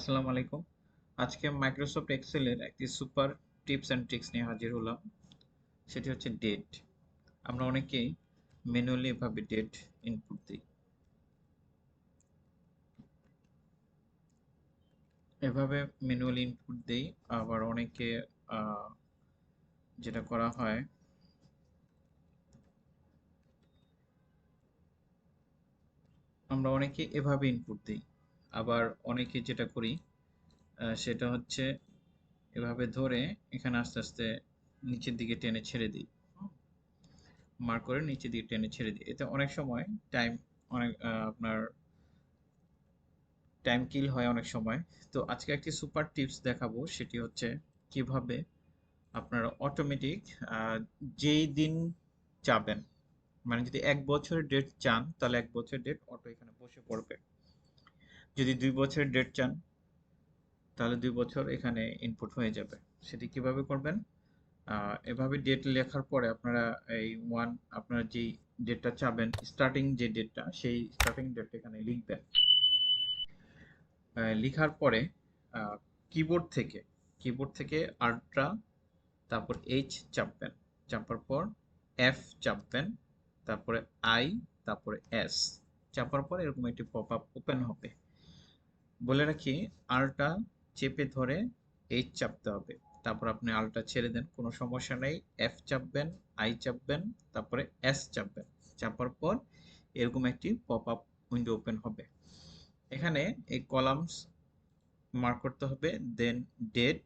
আসসালামু আলাইকুম। আজকে মাইক্রোসফট এক্সেলের একটি সুপার টিপস অ্যান্ড ট্রিক্স নিয়ে হাজির হলাম। সেটি হচ্ছে ডেট। আমরা অনেকেই ম্যানুয়ালি এভাবে ডেট ইনপুট দিই। এভাবে ম্যানুয়ালি ইনপুট দেই। আবার অনেকে আহ, যেটা করা হয়, আমরা অনেকে এভাবে ইনপুট দিই। আবার অনেকে যেটা করি সেটা হচ্ছে এভাবে ধরে এখানে আস্তে আস্তে নিচের দিকে টেনে ছেড়ে দিই। মার্ক করে নিচের দিকে টেনে ছেড়ে দিই। এতে অনেক সময় টাইম অনেক আপনার টাইম কিল হয় অনেক সময়। তো আজকে একটি সুপার টিপস দেখাবো, সেটি হচ্ছে কিভাবে আপনারা অটোমেটিক যেই দিন চাবেন, মানে যদি ১ বছরের ডেট চান তাহলে ১ বছরের ডেট অটো এখানে বসে পড়বে। যদি ২ বছরের ডেট চান তাহলে ২ বছর এখানে ইনপুট হয়ে যাবে। সেটি কিভাবে করবেন? এভাবে ডেট লেখার পরে আপনারা এই আপনারা যেই ডেটটা চাবেন, স্টার্টিং যে ডেটটা, সেই স্টার্টিং ডেটটা এখানে লিখবেন। লিখার পরে আহ, কিবোর্ড থেকে আল্ট্রা, তারপর এইচ চাপবেন, চাপার পর এফ চাপবেন, তারপরে আই, তারপরে এস চাপার পর এরকম একটি পপ আপ ওপেন হবে। বলে রাখি, আলটা চেপে ধরে এইচ চাপতে হবে, তারপর আপনি আলটা ছেড়ে দেন, কোনো সমস্যা নেই। এফ চাপবেন, আই চাপবেন, তারপরে এস চাপবেন, চাপার পর এরকম একটি পপ আপ উইন্ডো ওপেন হবে। এখানে এই কলামস মার্ক করতে হবে, দেন ডেট,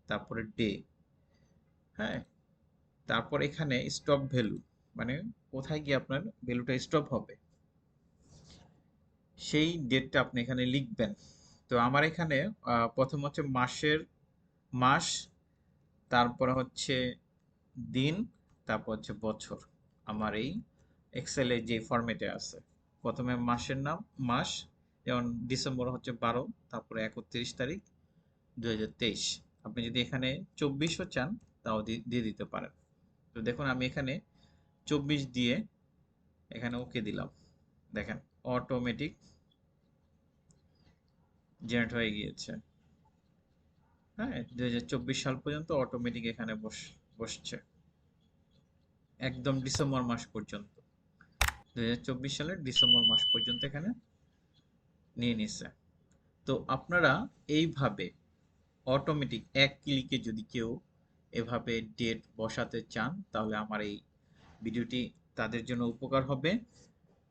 তারপরে ডে। হ্যাঁ, তারপর এখানে স্টপ ভ্যালু, মানে কোথায় গিয়ে আপনার ভ্যালুটা স্টপ হবে সেই ডেটটা আপনি এখানে লিখবেন। তো আমার এখানে প্রথম হচ্ছে মাস, তারপরে হচ্ছে দিন, তারপর হচ্ছে বছর। আমার এই এক্সেলে যে ফরম্যাটে আছে, প্রথমে মাসের নাম মাস, যেমন ডিসেম্বর হচ্ছে ১২, তারপরে ৩১ তারিখ ২০২৩। আপনি যদি এখানে ২৪ও চান তাও দিয়ে দিতে পারেন। তো দেখুন আমি এখানে ২৪ দিয়ে এখানে ওকে দিলাম। দেখেন অটোমেটিক জেনারেট হয়ে গিয়েছে। হ্যাঁ, ২০২৪ সাল পর্যন্ত অটোমেটিক এখানে বসছে, একদম ডিসেম্বর মাস পর্যন্ত। ২০২৪ সালের ডিসেম্বর মাস পর্যন্ত এখানে নিয়ে নিছে। তো আপনারা এইভাবে অটোমেটিক এক ক্লিকে যদি কেউ এভাবে ডেট বসাতে চান তাহলে আমার এই ভিডিওটি তাদের জন্য উপকার হবে।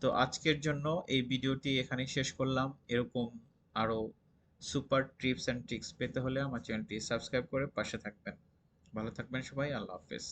তো আজকের জন্য এই ভিডিওটি এখানেই শেষ করলাম। এরকম আরো সুপার টিপস অ্যান্ড ট্রিক্স পেতে হলে আমার চ্যানেলটি সাবস্ক্রাইব করে পাশে থাকবেন। ভালো থাকবেন সবাই, আল্লাহ হাফেজ।